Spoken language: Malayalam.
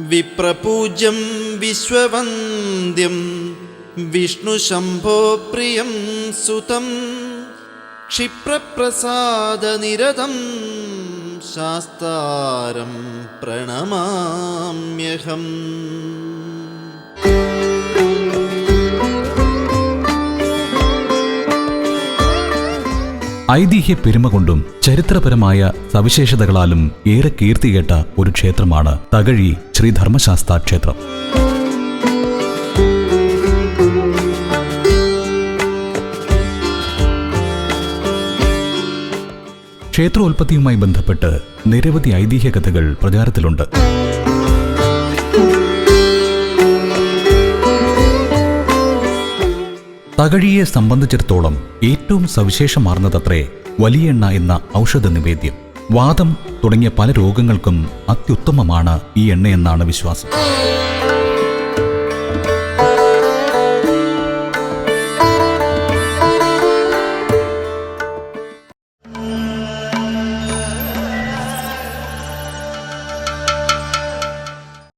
വിപ്രപൂജ്യം വിശ്വവന്ദ്യം വിഷ്ണുശംഭോ പ്രിയം സുതം ക്ഷിപ്രപ്രസാദനിരതം ശാസ്താരം പ്രണമാമ്യഹം. ഐതിഹ്യ പെരുമ കൊണ്ടും ചരിത്രപരമായ സവിശേഷതകളാലും ഏറെ കീർത്തികേട്ട ഒരു ക്ഷേത്രമാണ് തകഴി ശ്രീ ധർമ്മശാസ്താ ക്ഷേത്രം. ക്ഷേത്രോൽപത്തിയുമായി ബന്ധപ്പെട്ട് നിരവധി ഐതിഹ്യ കഥകൾ പ്രചാരത്തിലുണ്ട്. തകഴിയെ സംബന്ധിച്ചിടത്തോളം ഏറ്റവും സവിശേഷമാർന്നതത്രേ വലിയെണ്ണ എന്ന ഔഷധ നിവേദ്യം. വാദം തുടങ്ങിയ പല രോഗങ്ങൾക്കും അത്യുത്തമമാണ് ഈ എണ്ണയെന്നാണ് വിശ്വാസം.